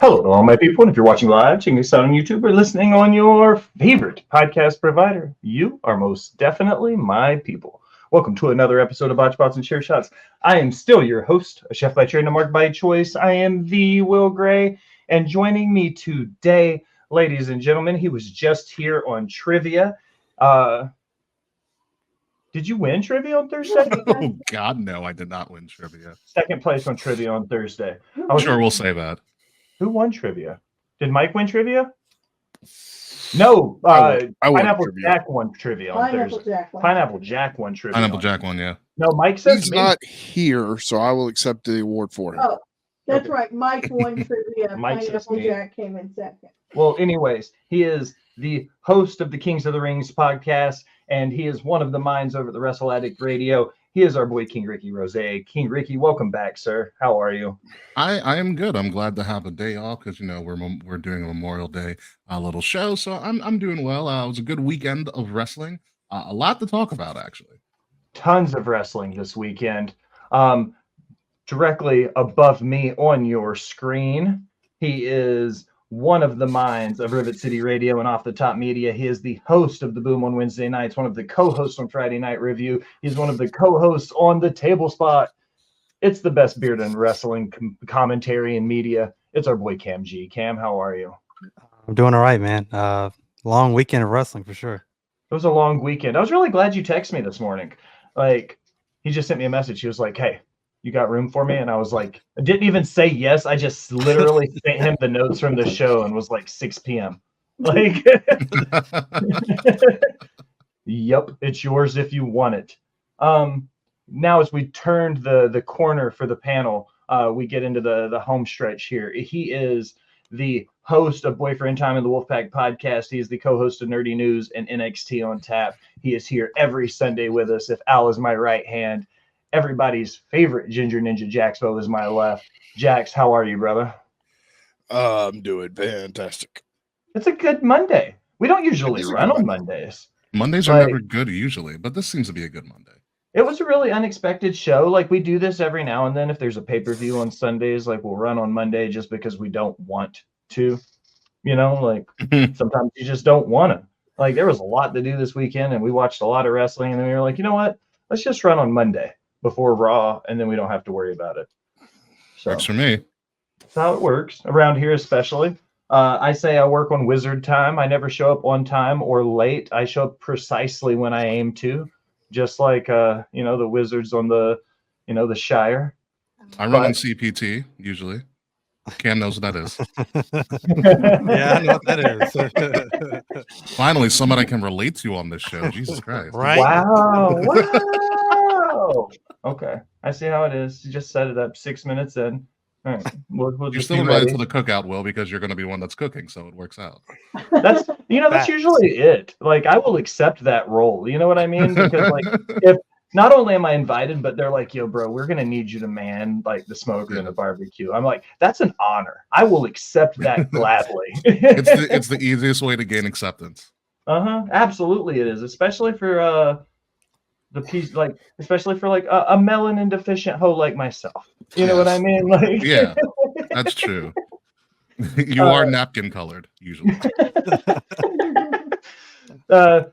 Hello to all my people, and if you're watching live, checking us out on YouTube, or listening on your favorite podcast provider, you are most definitely my people. Welcome to another episode of Botched Spots and Chair Shots. I am still your host, a chef by trade and a mark by choice. I am the Will Gray, and joining me today, ladies and gentlemen, he was just here on trivia. Did you win trivia on Thursday? Oh, God, no, I did not win trivia. Second place on trivia on Thursday. Sure, we'll say that. Who won trivia? Did Mike win trivia? No, I won Pineapple trivia. Jack won trivia on Thursday. Pineapple Jack won trivia. Pineapple Jack won, yeah. No, Mike says He's me. not here, so I will accept the award for him. Oh, that's Okay. right. Mike won trivia. Mike says Pineapple me. Jack came in second. Well, anyways, he is the host of the Kings of the Rings podcast, and he is one of the minds over at the Wrestle Addict Radio. He is our boy King Ricky Rose. King Ricky, welcome back, sir. How are you? I am good. I'm glad to have a day off because we're doing a Memorial Day little show, so I'm doing well. It was a good weekend of wrestling. A lot to talk about, actually. Tons of wrestling this weekend. Directly above me on your screen, he is one of the minds of Rivet City Radio and Off the Top Media. He is the host of The Boom on Wednesday nights, one of the co-hosts on Friday Night Review. He's one of the co-hosts on The Table Spot. It's the best beard and wrestling commentary and media. It's our boy Cam G. Cam, how are you? I'm doing all right, man. Long weekend of wrestling for sure. It was a long weekend. I was really glad you texted me this morning. Like, he just sent me a message. He was like, hey, you got room for me? And I was like, I didn't even say yes. I just literally sent him the notes from the show and was like 6 p.m. Like, yep, it's yours if you want it. Now, as we turned the corner for the panel, we get into the home stretch here. He is the host of Boyfriend Time and the Wolfpack podcast. He is the co-host of Nerdy News and NXT on Tap. He is here every Sunday with us. If Al is my right hand, everybody's favorite Ginger Ninja Jaxpo is my left. Jax, how are you, brother? I'm doing fantastic. It's a good Monday. We don't usually run on Mondays. Mondays are never good usually, but this seems to be a good Monday. It was a really unexpected show. Like, we do this every now and then. If there's a pay-per-view on Sundays, like, we'll run on Monday just because we don't want to. You know, like, sometimes you just don't want to. Like, there was a lot to do this weekend, and we watched a lot of wrestling, and then we were like, you know what? Let's just run on Monday before Raw, and then we don't have to worry about it. So Works for me. that's how it works around here, especially. I say I work on wizard time. I never show up on time or late. I show up precisely when I aim to, just like the wizards on the the Shire. I run on CPT usually. Cam knows what that is. Yeah, I know what that is. Finally, somebody I can relate to on this show. Jesus Christ. Right? Wow. Wow. Okay. I see how it is. You just set it up 6 minutes in. All right. We'll You're just still be invited ready. to the cookout, Will, because you're going to be one that's cooking, so it works out. That's Facts. usually it. Like, I will accept that role. You know what I mean? Because like, if not only am I invited, but they're like, yo, bro, we're gonna need you to man like the smoker and the barbecue. I'm like, that's an honor. I will accept that gladly. it's the easiest way to gain acceptance. Absolutely it is, especially for the piece, like, especially for like a melanin deficient hoe like myself. You know what I mean? Like, Yeah, that's true. You are napkin colored usually.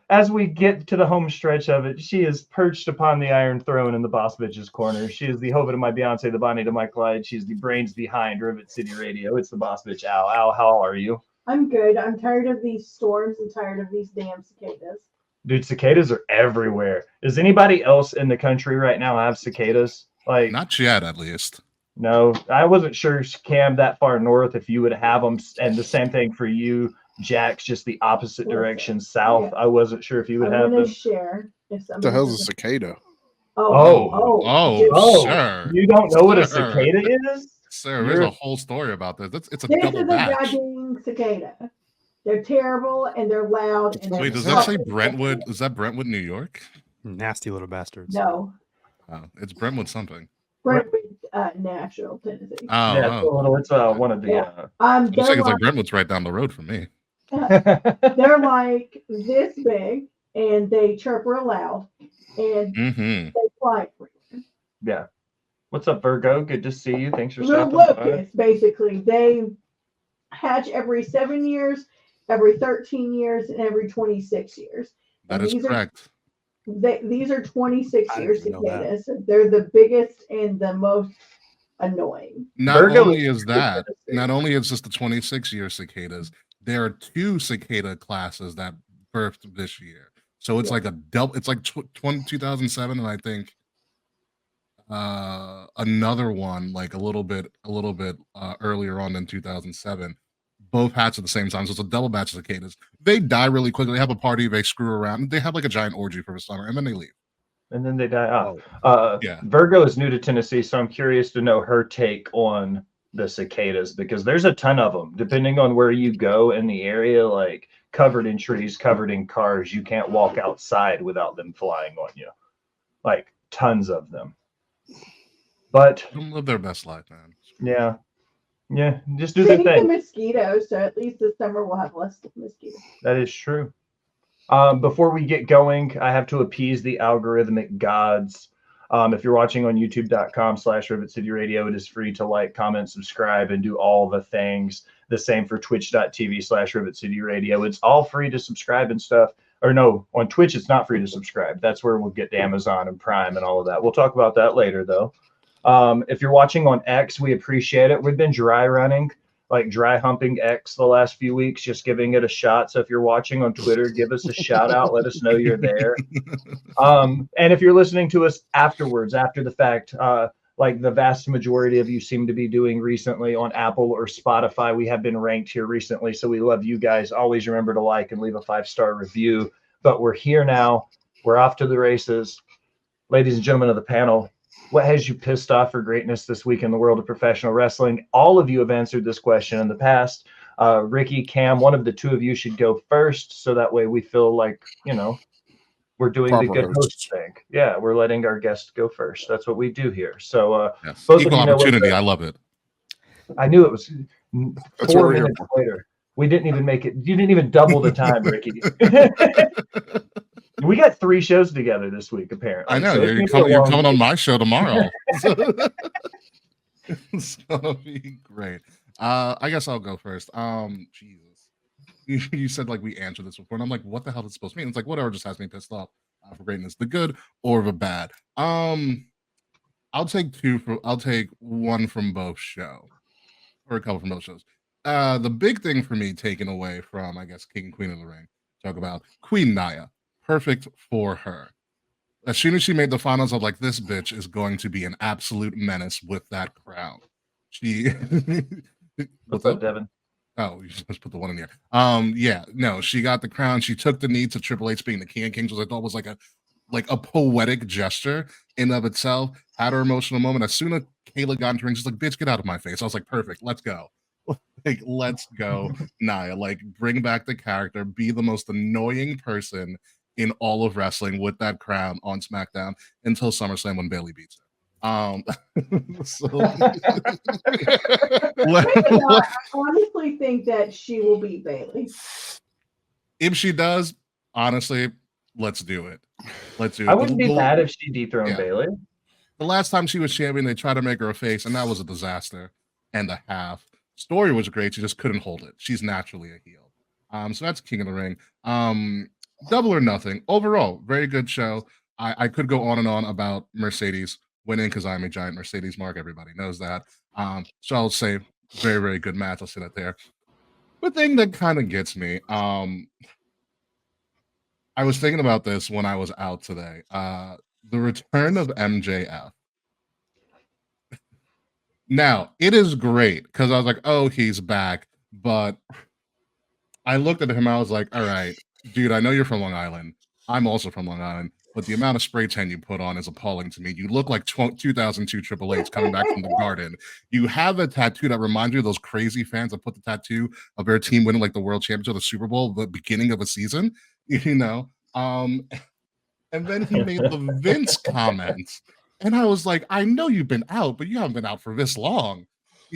As we get to the home stretch of it, she is perched upon the Iron Throne in the boss bitch's corner. She is the Hovid to my Beyonce, the Bonnie to my Clyde. She's the brains behind Rivet City Radio. It's the boss bitch, Al. Al, how are you? I'm good. I'm tired of these storms and tired of these damn cicadas. Dude, cicadas are everywhere. Does anybody else in the country right now have cicadas? Like, Not yet, at least. no, I wasn't sure, Cam, that far north, if you would have them. And the same thing for you, Jack's, just the opposite direction south. Yeah. I wasn't sure if you would I'm have gonna them. share. If What the hell's a cicada? Oh, Sure. You don't know what a Sure. cicada is? Sir, there's a whole story about this. It's a This is double a batch. goddamn cicada. They're terrible and they're loud. And Wait, they're does that say tough. Brentwood? Is that Brentwood, New York? Nasty little bastards. No, Oh, it's Brentwood something. Brentwood, Nashville, Tennessee. Oh, Yeah, it's one of the. Yeah. I'm They're saying it's like like, Brentwood's right down the road from me. they're like this big and they chirp real loud and Mm-hmm. they fly everywhere. Yeah. What's up, Virgo? Good to see you. Thanks for Little stopping by. locusts, basically. They hatch every 7 years, every 13 years, and every 26 years. That And is correct. These are 26 I year didn't know that. cicadas. They're the biggest and the most annoying. Not Virgo only is is that, not only is this the 26-year cicadas, there are 2 cicada classes that birthed this year. So it's Yeah. like a double. It's like 2007, and I think another one like a little bit earlier on in 2007. Both hatch at the same time, so it's a double batch of cicadas. They die really quickly. They have a party, they screw around, they have like a giant orgy for the summer, and then they leave. And then they die off. Oh, Yeah. Virgo is new to Tennessee, so I'm curious to know her take on the cicadas because there's a ton of them. Depending on where you go in the area, like covered in trees, covered in cars, you can't walk outside without them flying on you. Like tons of them. But They don't live their best life, man. yeah, just do their Same the thing. mosquitoes, so at least this summer we'll have less mosquitoes. That is true. Before we get going, I have to appease the algorithmic gods. If you're watching on youtube.com/Rivet City Radio, it is free to like, comment, subscribe, and do all the things. The same for twitch.tv/Rivet City Radio. It's all free to subscribe and stuff. Or no, on Twitch, it's not free to subscribe. That's where we'll get to Amazon and Prime and all of that. We'll talk about that later, though. If you're watching on X, we appreciate it. We've been dry humping X the last few weeks, just giving it a shot. So if you're watching on Twitter, give us a shout out. Let us know you're there. And if you're listening to us afterwards, after the fact, like the vast majority of you seem to be doing recently on Apple or Spotify, we have been ranked here recently. So we love you guys. Always remember to like and leave a 5-star review. But we're here now. We're off to the races. Ladies and gentlemen of the panel, what has you pissed off for greatness this week in the world of professional wrestling? All of you have answered this question in the past. Ricky, Cam, one of the two of you should go first, so that way we feel like, we're doing Proper the good host hosts. thing. Yeah, we're letting our guests go first. That's what we do here. So Yes. both of Equal you know what opportunity. I love it. I knew it was That's 4 what we're here minutes for. later. We didn't even make it. You didn't even double the time, Ricky. We got 3 shows together this week, apparently. I know. So You're coming on my show tomorrow. It's gonna be great. I guess I'll go first. Jesus. You said like we answered this before, and I'm like, what the hell is it supposed to mean? It's like whatever just has me pissed off for greatness, the good or the bad. I'll take one from both show, or a couple from both shows. The big thing for me taken away from, I guess, King and Queen of the Ring, talk about Queen Nia. Perfect for her. As soon as she made the finals, I'm like, this bitch is going to be an absolute menace with that crown. She What's up, Devin? Oh, you just put the one in there. Yeah, no, she got the crown. She took the knee to Triple H being the King of Kings, which I thought was like a poetic gesture in of itself. Had her emotional moment. As soon as Kayla got into the ring, she's like, bitch, get out of my face. I was like, perfect, let's go. Like, let's go, Nia. Like, bring back the character, be the most annoying person in all of wrestling with that crown on SmackDown until SummerSlam when Bayley beats her. So I honestly think that she will beat Bayley. if she does, honestly, let's do it. Let's do it. I wouldn't be mad if she dethroned Bayley. The last time she was champion, they tried to make her a face, and that was a disaster and a half. Story was great. She just couldn't hold it. She's naturally a heel. So that's King of the Ring. Double or Nothing. Overall, very good show. I could go on and on about Mercedes winning because I'm a giant Mercedes mark. Everybody knows that. So I'll say very, very good match. I'll say that there. The thing that kind of gets me, I was thinking about this when I was out today. The return of MJF. Now, it is great because I was like, oh, he's back. But I looked at him, I was like, all right, dude, I know you're from Long Island. I'm also from Long Island. But the amount of spray tan you put on is appalling to me. You look like 2002 Triple H coming back from the Garden. You have a tattoo that reminds you of those crazy fans that put the tattoo of their team winning like the World Championship, the Super Bowl, the beginning of a season, And then he made the Vince comments. And I was like, I know you've been out, but you haven't been out for this long.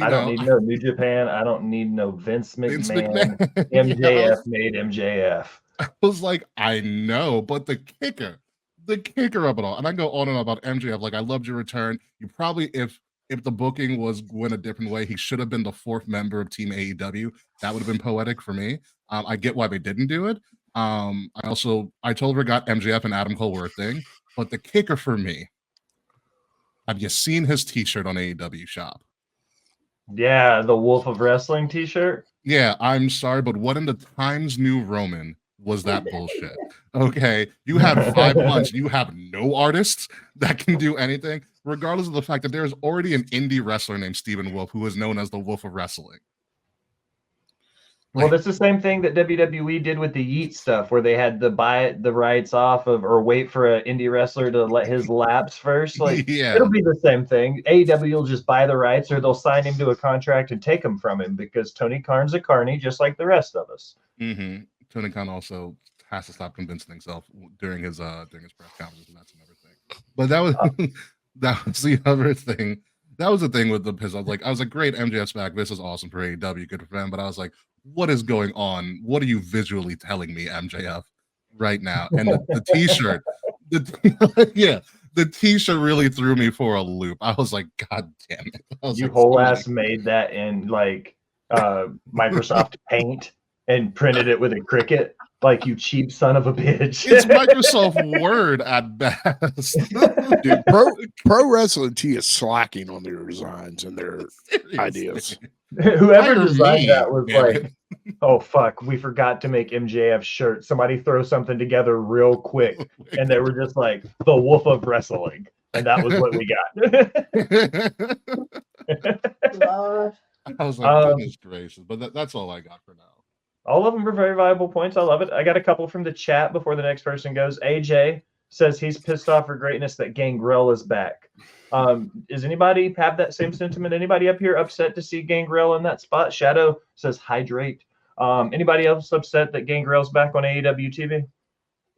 I don't need no New Japan. I don't need no Vince McMahon. MJF made MJF. I was like, I know, but the kicker of it all, and I go on and on about MJF, like, I loved your return. You probably, if if the booking went a different way, he should have been the fourth member of Team AEW. That would have been poetic for me. I get why they didn't do it. I totally forgot MJF and Adam Cole were a thing, but the kicker for me, have you seen his T-shirt on AEW shop? Yeah, the Wolf of Wrestling T-shirt. Yeah, I'm sorry, but what in the Times New Roman was that bullshit? Okay, you had 5 months. You have no artists that can do anything, regardless of the fact that there's already an indie wrestler named Stephen Wolf who is known as the Wolf of Wrestling. Well, that's the same thing that WWE did with the Yeet stuff, where they had to buy the rights off of or wait for an indie wrestler to let his lapse first. Like, Yeah. It'll be the same thing. AEW will just buy the rights, or they'll sign him to a contract and take them from him, because Tony Khan's a carny, just like the rest of us. Mm-hmm. Tony Khan also has to stop convincing himself during his press conferences, and that's another thing. But that was that was the other thing. That was the thing with the piss. I was like, great, MJF's back. This is awesome for AEW, good for them. But I was like, what is going on? What are you visually telling me, MJF, right now? And the T-shirt, the T-shirt really threw me for a loop. I was like, God damn it! You whole ass made that in like Microsoft Paint and printed it with a Cricut. Like, you cheap son of a bitch. It's Microsoft Word at best. Dude, pro wrestling T is slacking on their designs and their ideas. Whoever designed that was like, oh fuck, we forgot to make MJF shirts. Somebody throw something together real quick. And they were just like, the Wolf of Wrestling. And that was what we got. I was like, goodness gracious. But that's all I got for now. All of them are very viable points. I love it. I got a couple from the chat before the next person goes. AJ says he's pissed off for greatness that Gangrel is back. Does anybody have that same sentiment? Anybody up here upset to see Gangrel in that spot? Shadow says hydrate. Anybody else upset that Gangrel's back on AEW TV?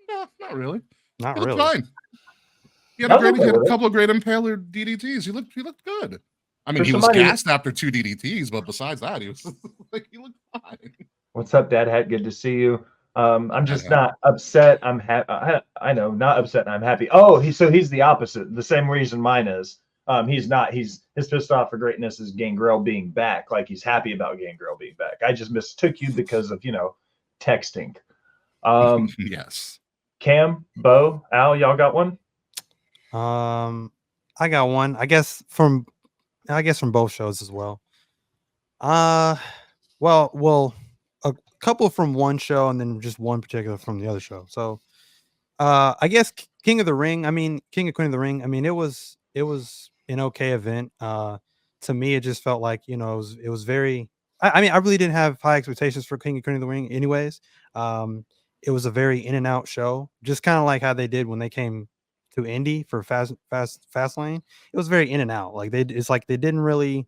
No, not really. Not He looked really. fine. He had a couple of great impaler DDTs. He looked good. I mean, he was gassed after 2 DDTs, but besides that, he was like, he looked fine. What's up, Dad Hat? Good to see you. I'm just not upset. I'm happy. I know, not upset. I'm happy. Oh, he's the opposite. The same reason mine is. He's not. His pissed off for greatness is Gangrel being back. Like, he's happy about Gangrel being back. I just mistook you because of texting. Yes. Cam, Bo, Al, y'all got one? I got one. I guess from both shows as well. Well, a couple from one show and then just one particular from the other show. So, I guess King of the Ring. I mean, King of Queen of the Ring. I mean, it was an okay event. To me, it just felt like it was very. I mean, I really didn't have high expectations for King of Queen of the Ring, anyways. It was a very in and out show, just kind of like how they did when they came to Indy for Fastlane. It was very in and out. Like it's like they didn't really.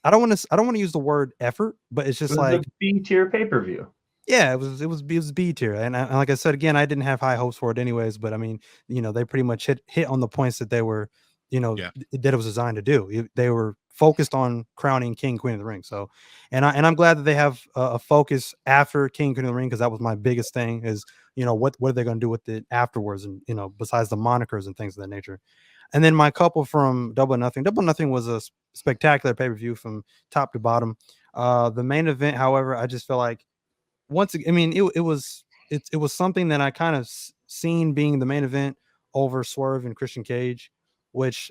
I don't want to use the word effort, but it's just like B tier pay per view. Yeah, it was B tier, and like I said again, I didn't have high hopes for it anyways. But I mean, they pretty much hit on the points that they were, that it was designed to do. They were focused on crowning King Queen of the Ring. So, and I'm glad that they have a focus after King Queen of the Ring, because that was my biggest thing is what are they going to do with it afterwards, and besides the monikers and things of that nature. And then my couple from Double or Nothing. Double or Nothing was a spectacular pay-per-view from top to bottom. The main event, however, I just feel like it was something that I kind of seen being the main event over Swerve and Christian Cage, which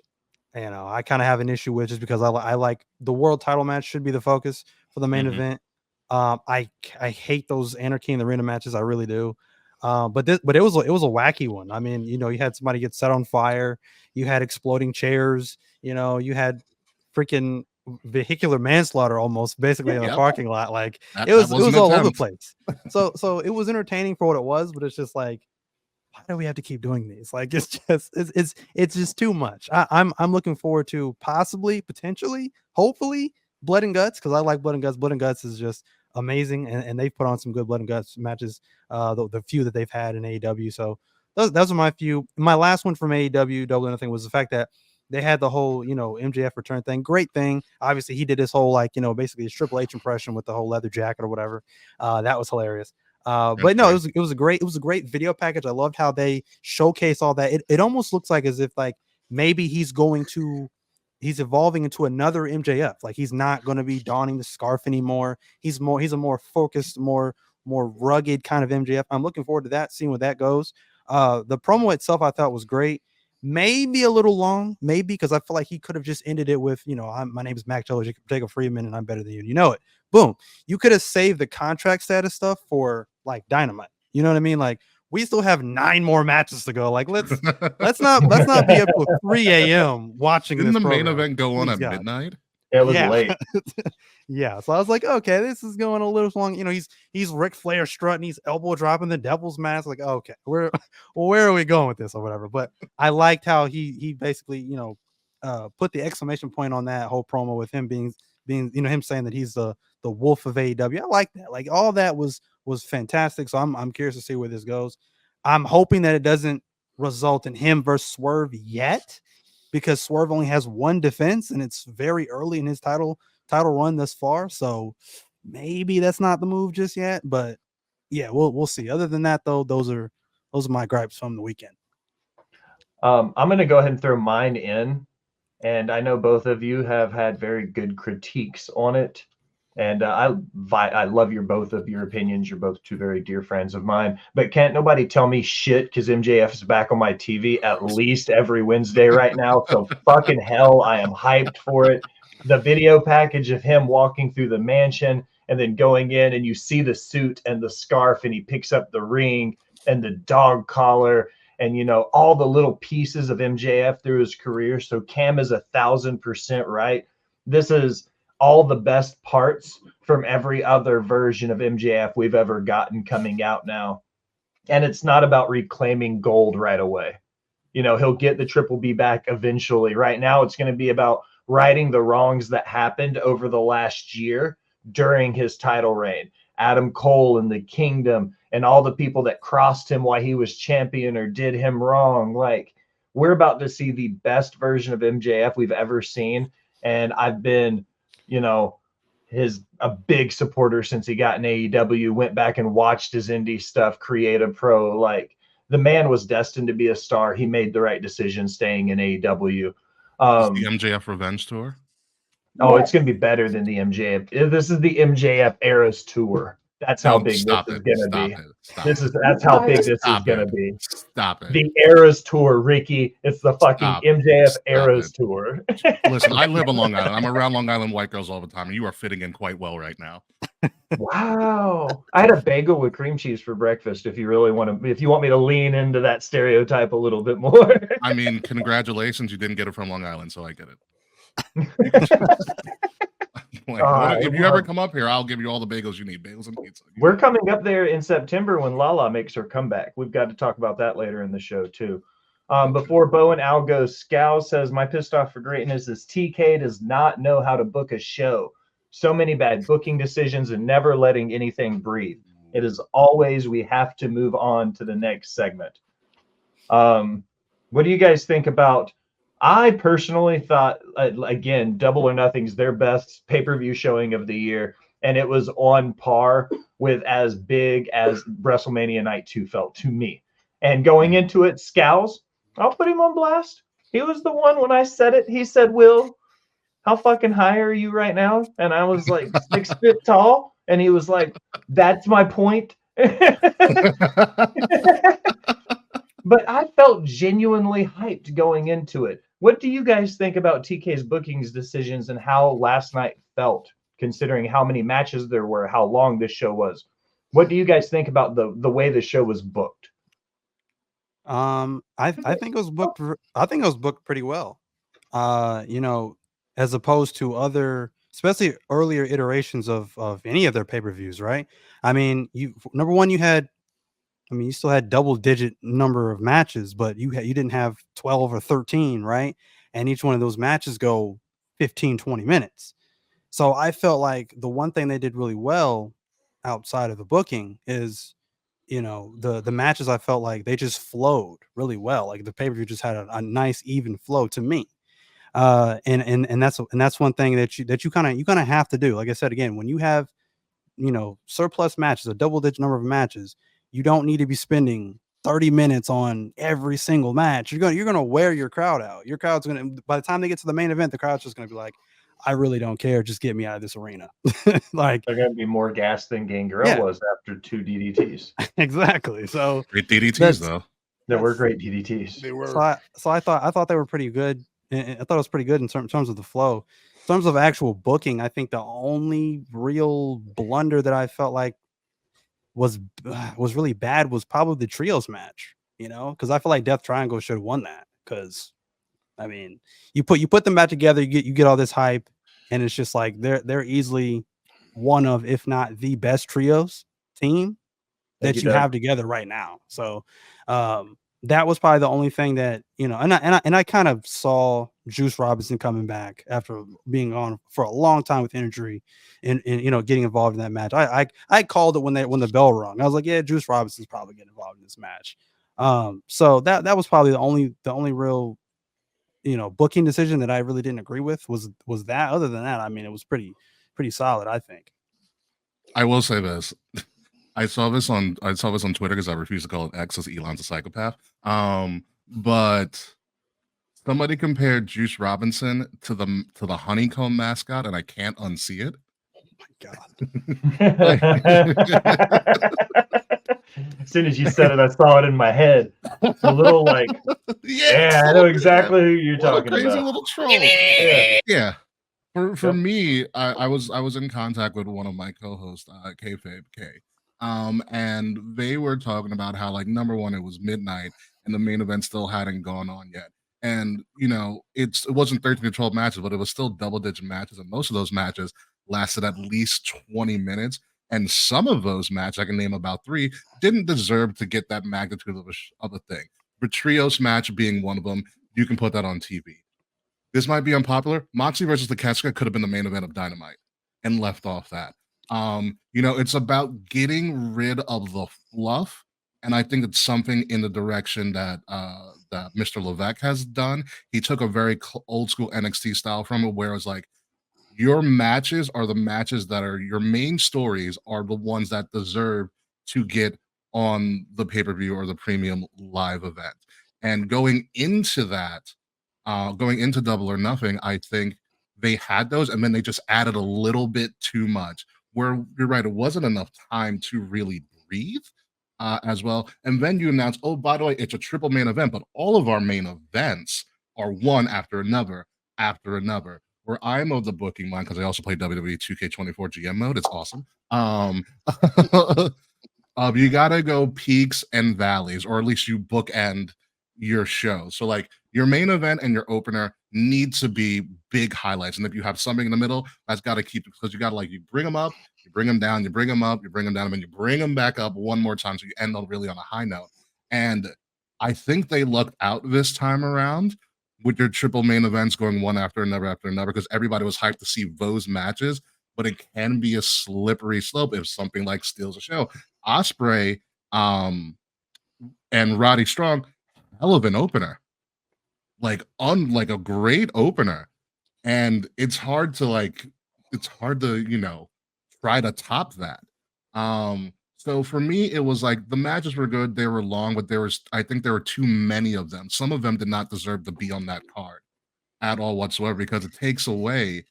I kind of have an issue with, just because I like the world title match should be the focus for the main event. I hate those Anarchy in the Arena matches. I really do. But it was a wacky one. I mean, you had somebody get set on fire. You had exploding chairs. You had freaking vehicular manslaughter almost basically in the parking lot. Like it was all over the place. So it was entertaining for what it was, but it's just like, why do we have to keep doing these? Like it's just too much. I'm looking forward to potentially, hopefully Blood and Guts, because I like Blood and Guts. Blood and Guts is just amazing, and they've put on some good Blood and Guts matches, the few that they've had in AEW. So those are my few. My last one from AEW, Double or Nothing, was the fact that they had the whole MJF return thing. Great thing. Obviously he did his whole basically his Triple H impression with the whole leather jacket or whatever. That was hilarious. But no, it was a great video package. I loved how they showcase all that. It almost looks like as if like maybe he's going to he's evolving into another MJF. Like he's not going to be donning the scarf anymore. He's a more focused, more rugged kind of MJF. I'm looking forward to that, seeing where that goes. The promo itself I thought was great. Maybe a little long, maybe because I feel like he could have just ended it with, my name is Mac Taylor, Jacob Freeman, and I'm better than you. You know it. Boom. You could have saved the contract status stuff for like Dynamite. You know what I mean? Like we still have 9 more matches to go. Like let's not be up to 3 a.m. watching. Didn't this the main program. event go on Please at God. midnight? It was late. Yeah, so I was like, okay, this is going a little long. He's Ric Flair strutting, he's elbow dropping the Devil's Mask. Like, okay, where are we going with this or whatever? But I liked how he basically put the exclamation point on that whole promo with him being him saying that he's the wolf of AEW. I like that. Like all that was fantastic. So I'm curious to see where this goes. I'm hoping that it doesn't result in him versus Swerve yet, because Swerve only has 1 defense and it's very early in his title run thus far. So maybe that's not the move just yet, but yeah, we'll see. Other than that though, those are my gripes from the weekend. I'm going to go ahead and throw mine in, and I know both of you have had very good critiques on it. And I love both of your opinions. You're both 2 very dear friends of mine. But can't nobody tell me shit because MJF is back on my TV at least every Wednesday right now. So fucking hell, I am hyped for it. The video package of him walking through the mansion and then going in, and you see the suit and the scarf, and he picks up the ring and the dog collar and all the little pieces of MJF through his career. So Cam is 1,000% right. This is all the best parts from every other version of MJF we've ever gotten coming out now. And it's not about reclaiming gold right away. He'll get the Triple B back eventually. Right now, it's going to be about righting the wrongs that happened over the last year during his title reign. Adam Cole and the Kingdom and all the people that crossed him while he was champion or did him wrong. Like, we're about to see the best version of MJF we've ever seen. And I've been a big supporter since he got in AEW, went back and watched his indie stuff, Creative Pro. Like, the man was destined to be a star. He made the right decision staying in AEW. The MJF Revenge Tour? Oh, it's going to be better than the MJF. This is the MJF Eras Tour. That's how big this is going to be. That's how big this is going to be. Stop it. The Eras Tour, Ricky. It's the fucking MJF Eras Tour. Listen, I live on Long Island. I'm around Long Island white girls all the time, and you are fitting in quite well right now. Wow. I had a bagel with cream cheese for breakfast. If you want me to lean into that stereotype a little bit more. I mean, congratulations. You didn't get it from Long Island, so I get it. If you ever come up here, I'll give you all the bagels you need. Bagels and pizza. We're coming up there in September when Lala makes her comeback. We've got to talk about that later in the show too. Before Bo and Al go, Scow says, my pissed off for greatness is TK does not know how to book a show. So many bad booking decisions and never letting anything breathe. It is always, we have to move on to the next segment. What do you guys think about? I personally thought, again, Double or Nothing's their best pay-per-view showing of the year, and it was on par with as big as WrestleMania Night 2 felt to me. And going into it, Scows, I'll put him on blast. He was the one when I said it. He said, Will, how fucking high are you right now? And I was like 6 feet tall, and he was like, that's my point. But I felt genuinely hyped going into it. What do you guys think about TK's bookings decisions and how last night felt, considering how many matches there were, how long this show was? What do you guys think about the way the show was booked? I think it was booked. I think it was booked pretty well. As opposed to other, especially earlier iterations of any of their pay-per-views, right? I mean, number one, you still had double-digit number of matches, but you didn't have 12 or 13, right? And each one of those matches go 15, 20 minutes. So I felt like the one thing they did really well outside of the booking is, the matches, I felt like they just flowed really well. Like the pay-per-view just had a nice even flow to me. And that's one thing that you kind of have to do. Like I said, again, when you have, surplus matches, a double-digit number of matches, you don't need to be spending 30 minutes on every single match, you're gonna wear your crowd out. Your crowd's gonna, by the time they get to the main event, the crowd's just gonna be like, I really don't care, just get me out of this arena. Like, They're going to be more gas than Gangrel Yeah. was after 2 DDTs. exactly. So Great DDTs that's- though. There were great DDTs. They were. so I thought they were pretty good. I thought it was pretty good in terms of the flow. In terms of actual booking, I think the only real blunder that I felt like was really bad was probably the trios match, you know, because I feel like Death Triangle should have won that. Because I mean, you put them back together, you get all this hype, and it's just like they're easily one of, if not the best trios team Thank that you, you Doug. have together right now. So that was probably the only thing that, you know, and I kind of saw Juice Robinson coming back after being on for a long time with injury and you know, getting involved in that match. I called it when the bell rung. I was like, yeah, Juice Robinson's probably getting involved in this match. So that was probably the only real, you know, booking decision that I really didn't agree with was that. Other than that, I mean, it was pretty solid, I think. I will say this. I saw this on Twitter because I refuse to call it X as Elon's a psychopath. But somebody compared Juice Robinson to the honeycomb mascot, and I can't unsee it. God. As soon as you said it, I saw it in my head. It's a little like, yeah, I know exactly who you're What a talking crazy about. little troll. Yeah. Yeah. For Yep. me, I was in contact with one of my co-hosts, Kayfabe K. And they were talking about how, like, number one, it was midnight and the main event still hadn't gone on yet. And you know, it wasn't 13 to 12 matches, but it was still double-digit matches, and most of those matches lasted at least 20 minutes. And some of those matches, I can name about 3, didn't deserve to get that magnitude of a thing. The trios match being one of them, you can put that on TV. This might be unpopular. Moxley versus the Keska could have been the main event of Dynamite and left off that. You know, it's about getting rid of the fluff, and I think it's something in the direction that that Mr. Levesque has done. He took a very old school NXT style from it, where it was like, your matches are the matches that are your main stories, are the ones that deserve to get on the pay-per-view or the premium live event. And going into that, going into Double or Nothing, I think they had those, and then they just added a little bit too much. Where you're right, it wasn't enough time to really breathe as well. And then you announce, oh, by the way, it's a triple main event, but all of our main events are one after another after another. Where I'm of the booking line, because I also play WWE 2K24 GM mode. It's awesome. You gotta go peaks and valleys, or at least you bookend your show. So like your main event and your opener need to be big highlights. And if you have something in the middle, that's got to keep, because you got to, like, you bring them up, you bring them down, you bring them up, you bring them down, and then you bring them back up one more time. So you end on really on a high note. And I think they lucked out this time around with your triple main events going one after another, because everybody was hyped to see those matches. But it can be a slippery slope if something like steals a show. Ospreay and Roddy Strong, hell of an opener, like a great opener, and it's hard to you know, try to top that. So for me, it was like the matches were good, they were long, but I think there were too many of them. Some of them did not deserve to be on that card at all whatsoever, because it takes away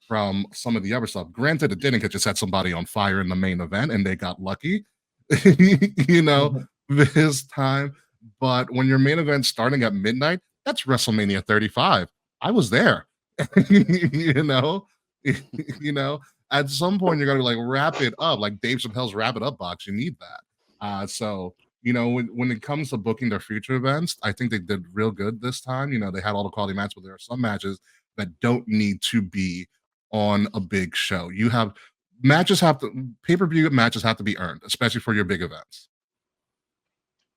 from some of the other stuff. Granted, it didn't, because it set somebody on fire in the main event and they got lucky, you know, this time. But when your main event's starting at midnight, that's WrestleMania 35. I was there. you know, at some point you're gonna like wrap it up, like Dave Chappelle's Wrap It Up box. You need that. So you know, when it comes to booking their future events, I think they did real good this time. You know, they had all the quality matches, but there are some matches that don't need to be on a big show. You have pay-per-view matches have to be earned, especially for your big events.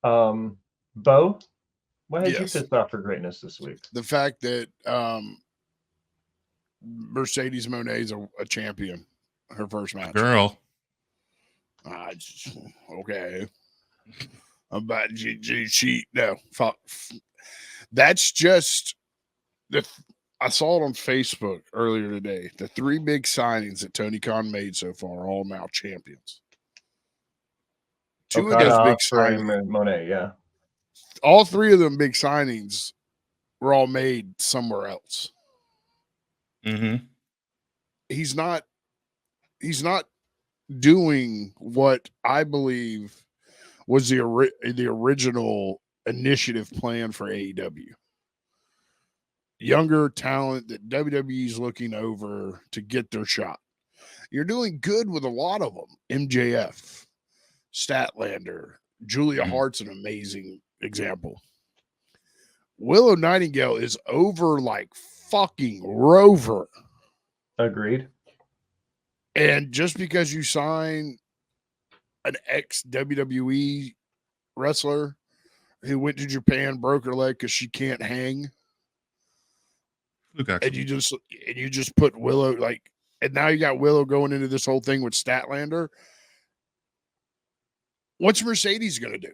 Bo, what had Yes. you pissed off for greatness this week? The fact that Mercedes Moné is a champion, her first match. Girl. Okay. About she no. That's just I saw it on Facebook earlier today. The 3 big signings that Tony Khan made so far are all now champions. 2 of those big signings. Monet, yeah. all three of them big signings were all made somewhere else. Mm-hmm. He's not doing what I believe was the original initiative plan for AEW. Younger talent that WWE's looking over to get their shot. You're doing good with a lot of them. MJF, Statlander, Julia Hart's an amazing example. Willow Nightingale is over like fucking Rover. Agreed. And just because you sign an ex-WWE wrestler who went to Japan, broke her leg because she can't hang, and you just put Willow like, and now you got Willow going into this whole thing with Statlander. What's Mercedes going to do?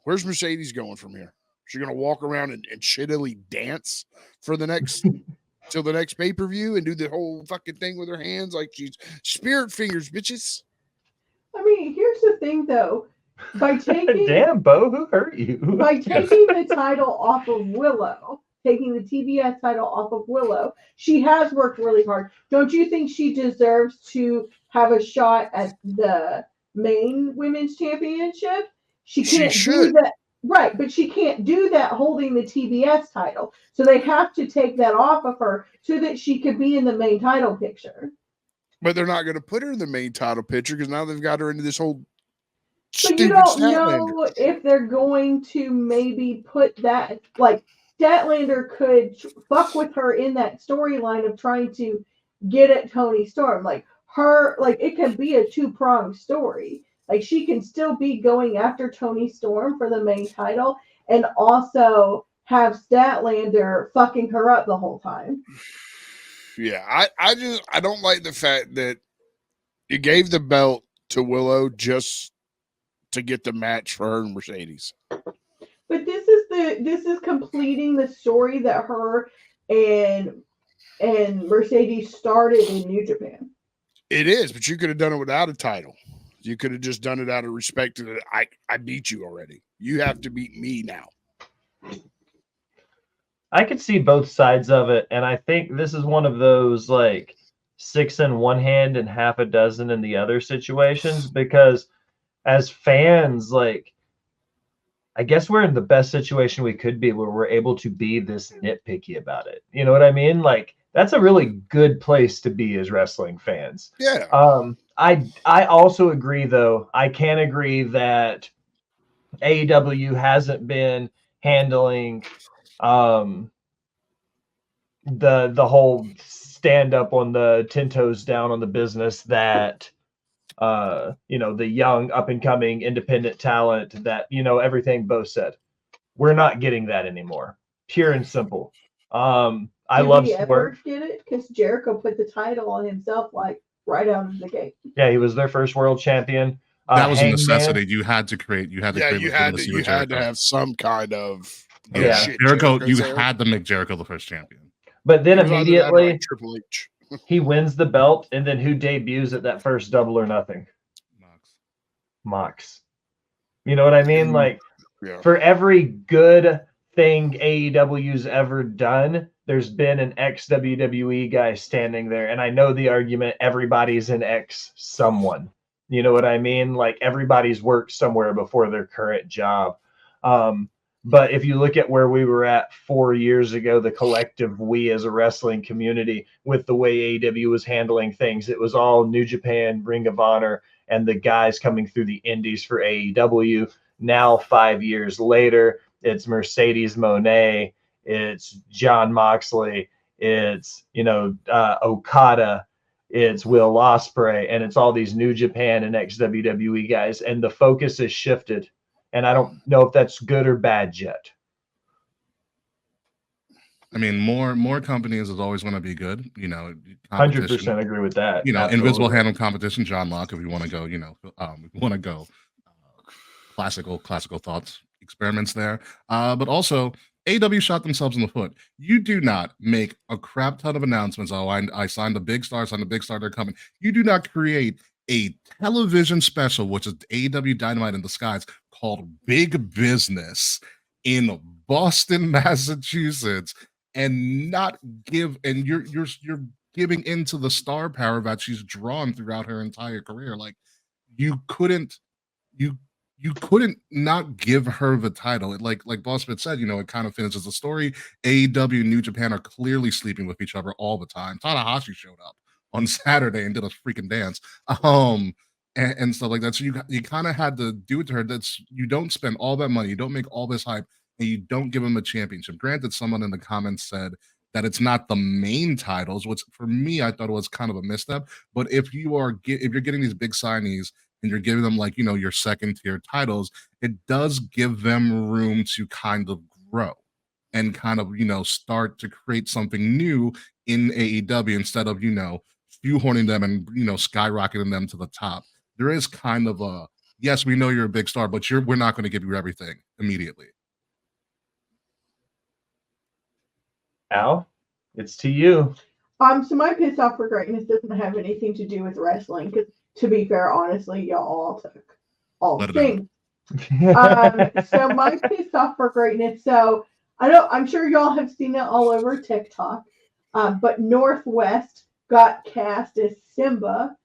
Where's Mercedes going from here? She's going to walk around and shittily dance for the next till the next pay-per-view and do the whole fucking thing with her hands like she's spirit fingers, bitches. I mean, here's the thing though. By taking damn, Bo, who hurt you? By taking the title off of Willow, taking the TBS title off of Willow, she has worked really hard. Don't you think she deserves to have a shot at the main women's championship? She can't do that. Right, but she can't do that holding the TBS title. So they have to take that off of her so that she could be in the main title picture. But they're not going to put her in the main title picture because now they've got her into this whole But you don't know if they're going to maybe put that, like, Statlander could fuck with her in that storyline of trying to get at Toni Storm. Like, it can be a two-pronged story. Like, she can still be going after Toni Storm for the main title and also have Statlander fucking her up the whole time. Yeah, I don't like the fact that you gave the belt to Willow just to get the match for her and Mercedes. But this is completing the story that her and Mercedes started in New Japan. It is, but you could have done it without a title. You could have just done it out of respect to that I beat you already. You have to beat me now. I could see both sides of it, and I think this is one of those like 6 in one hand and half a dozen in the other situations, because as fans, like, I guess we're in the best situation we could be where we're able to be this nitpicky about it. You know what I mean? Like, that's a really good place to be as wrestling fans. Yeah. I also agree, though. I can agree that AEW hasn't been handling the whole stand up on the 10 toes down on the business that the young up and coming independent talent that, everything Bo said. We're not getting that anymore. Pure and simple. I love Did we ever get it? Because Jericho put the title on himself like right out of the gate. Yeah, he was their first world champion. That was a necessity. You had to create. You had to have some kind of Jericho. You had to make Jericho the first champion. But then immediately Triple H. He wins the belt, and then who debuts at that first Double or Nothing? Mox. You know what I mean? Like, for every good thing AEW's ever done, there's been an ex-WWE guy standing there. And I know the argument, everybody's an ex-someone. You know what I mean? Like, everybody's worked somewhere before their current job. But if you look at where we were at 4 years ago, the collective we as a wrestling community, with the way AEW was handling things, it was all New Japan, Ring of Honor, and the guys coming through the indies for AEW. Now, 5 years later, it's Mercedes Moné, it's Jon Moxley, it's Okada, it's Will Ospreay, and it's all these New Japan and ex-WWE guys, and the focus has shifted. And I don't know if that's good or bad yet. I mean, more companies is always going to be good. 100% agree with that. Absolutely. Invisible hand of competition, John Locke. If you want to go, classical thoughts experiments there. But also, AW shot themselves in the foot. You do not make a crap ton of announcements. Oh, I signed a big star. They're coming. You do not create a television special, which is AEW Dynamite in disguise, called Big Business, in Boston, Massachusetts, and not give, and you're giving into the star power that she's drawn throughout her entire career. Like you couldn't you you couldn't not give her the title. Like Boss Bit said, it kind of finishes the story. AEW and New Japan are clearly sleeping with each other all the time. Tanahashi showed up on Saturday and did a freaking dance. And stuff like that. So you kind of had to do it to her. That's you don't spend all that money, you don't make all this hype, and you don't give him a championship. Granted, someone in the comments said that it's not the main titles, which for me I thought it was kind of a misstep. But if you're getting these big signees and you're giving them like your second tier titles, it does give them room to kind of grow and kind of start to create something new in AEW instead of shoehorning them and skyrocketing them to the top. There is kind of a yes, we know you're a big star, but we're not going to give you everything immediately. Al, it's to you. So my piss off for greatness doesn't have anything to do with wrestling, because to be fair, honestly, y'all all took all the things. So my piss off for greatness. So I'm sure y'all have seen it all over TikTok. But Northwest got cast as Simba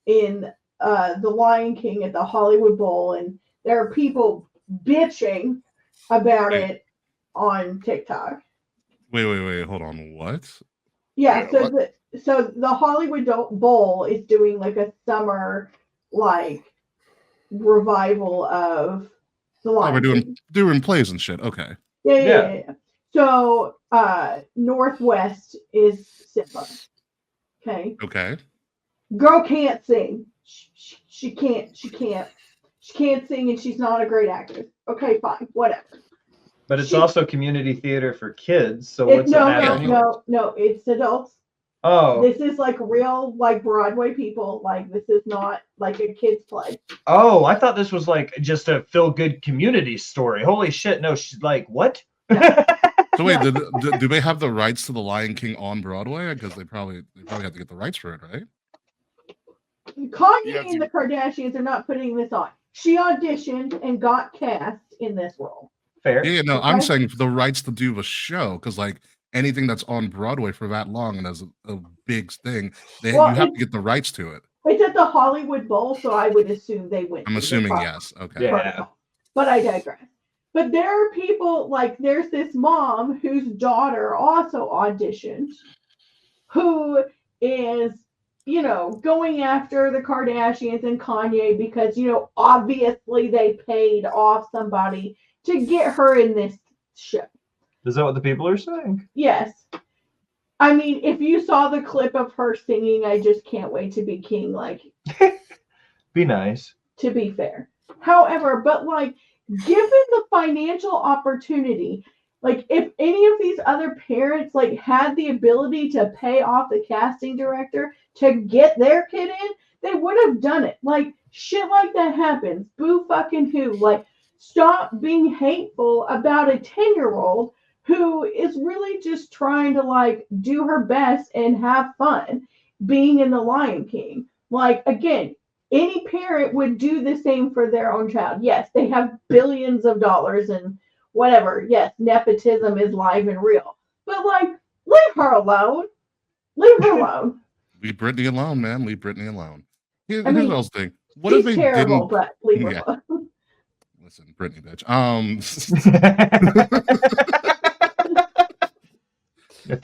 in The Lion King at the Hollywood Bowl, and there are people bitching about it on TikTok. Wait, hold on. What? Yeah, so the Hollywood Bowl is doing like a summer revival of The Lion We're King. doing plays and shit. Okay. Yeah. So Northwest is Simba. Okay. Girl can't sing. She can't sing, and she's not a great actress. Okay, fine, whatever. But it's also community theater for kids. So what's no, it's adults. Oh. This is like real Broadway people. This is not like a kid's play. Oh, I thought this was like just a feel-good community story. Holy shit! No, she's like what? So wait, do they have the rights to The Lion King on Broadway? Because they probably have to get the rights for it, right? Kanye and the Kardashians are not putting this on. She auditioned and got cast in this role. Fair. Yeah, no, okay. I'm saying the rights to do the show, because anything that's on Broadway for that long and as a big thing, you have to get the rights to it. It's at the Hollywood Bowl, so I would assume they went. I'm assuming yes. Okay. Yeah. But I digress. But there are people there's this mom whose daughter also auditioned, who is going after the Kardashians and Kanye because obviously they paid off somebody to get her in this show. Is that what the people are saying? Yes. I mean, if you saw the clip of her singing, I just can't wait to be king, be nice. To be fair. However, but given the financial opportunity, if any of these other parents had the ability to pay off the casting director to get their kid in, they would have done it. Shit like that happens. Boo fucking who. Stop being hateful about a 10-year-old who is really just trying to do her best and have fun being in The Lion King. Again, any parent would do the same for their own child. Yes, they have billions of dollars and whatever. Yes, nepotism is live and real. But leave her alone. Leave her alone. Leave Britney alone, man. Leave Britney alone. Here's the else thing. What if they terrible, didn't? But leave her alone. Listen, Britney, bitch.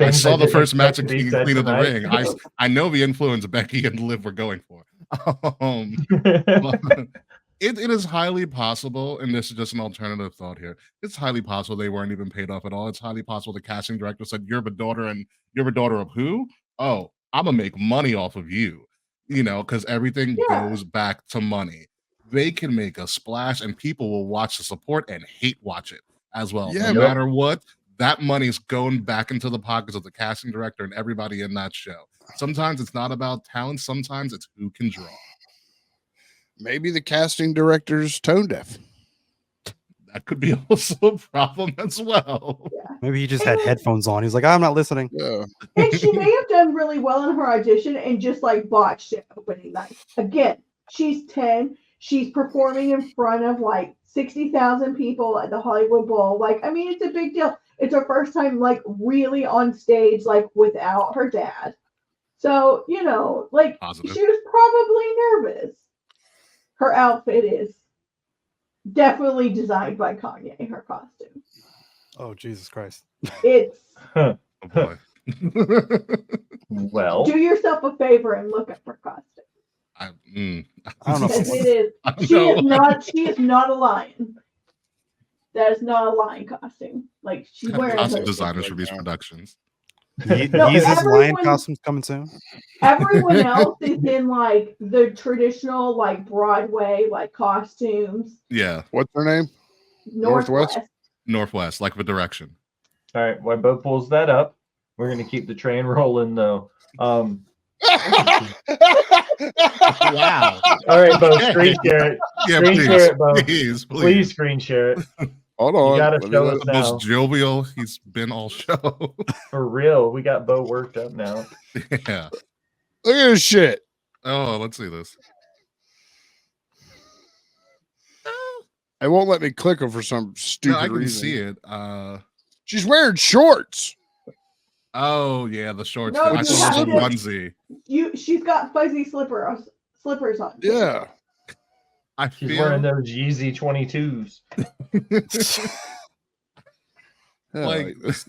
I saw the first match of King and Queen of the Ring. I know the influence Becky and Liv were going for. It is highly possible, and this is just an alternative thought here. It's highly possible they weren't even paid off at all. It's highly possible the casting director said, "You're the daughter, and you're the daughter of who? Oh, I'm gonna make money off of you." Because everything goes back to money. They can make a splash, and people will watch the support and hate watch it as well. Yeah, no matter what, that money's going back into the pockets of the casting director and everybody in that show. Sometimes it's not about talent. Sometimes it's who can draw. Maybe the casting director's tone deaf. That could be also a problem as well. Yeah. Maybe he just had headphones on. He's like, I'm not listening. Yeah. And she may have done really well in her audition and just botched it opening night. Again, she's 10. She's performing in front of 60,000 people at the Hollywood Bowl. Like, I mean, it's a big deal. It's her first time, like, really on stage, like, without her dad. So, you know, like, Positive. she was probably nervous. Her outfit is definitely designed by Kanye, her costume. Oh, Jesus Christ. It's Oh boy. Well, do yourself a favor and look up her costume. I don't know. Because it is. She is not a lion. That is not a lion costume. Like she's wearing. Costume designers for these productions. Yeezy's lion costumes coming soon. Everyone else is in like the traditional like Broadway like costumes. Yeah. What's her name? Northwest, like the direction. all right. While Bo pulls that up, we're gonna keep the train rolling though. Wow. All right, Bo, screen share it. Yeah, Screen please, share it, Bo. please. Screen share it. Hold on. You gotta Let me show look. us The most now. jovial he's been all show. For real. We got Bo worked up now. Yeah. Look at this shit. Oh, let's see this. It won't let me click her for some No, stupid I can reason. see it. She's wearing shorts. Oh yeah, the shorts. No, I you thought it was a have onesie. She's got fuzzy slippers on. Yeah. I She's feel wearing those Yeezy 22s. Yeah, Like- that's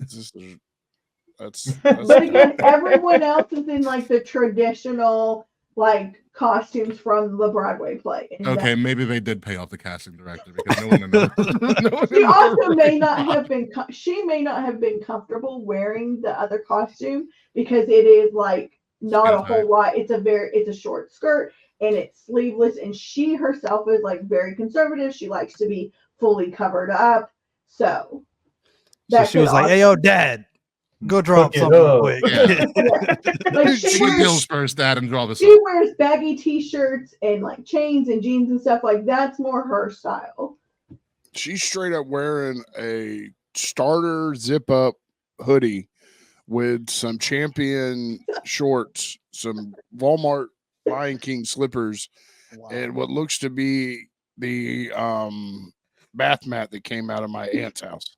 But again, everyone else is in like the traditional like costumes from the Broadway play. And okay. Maybe they did pay off the casting director because no one in the she also may not have been. She may not have been comfortable wearing the other costume because it is like not a whole lot. It's a short skirt and it's sleeveless. And she herself is like very conservative. She likes to be fully covered up. So she was like, "Hey, yo, Dad, go drop Hook it something real up." quick." Yeah. Like she kills first, Dad, and draw this she up. wears baggy t-shirts and like chains and jeans and stuff. Like that's more her style. She's straight up wearing a starter zip up hoodie with some Champion shorts, some Walmart Lion King slippers, and what looks to be the bath mat that came out of my aunt's house.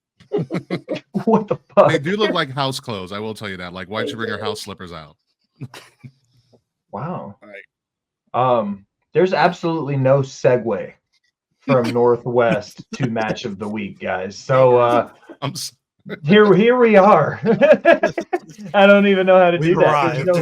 What the fuck? They do look like house clothes. I will tell you that. Like, why'd you bring her house slippers out? Wow. Right. There's absolutely no segue from Northwest to match of the week, guys. So I'm here we are. I don't even know how to do that. There's no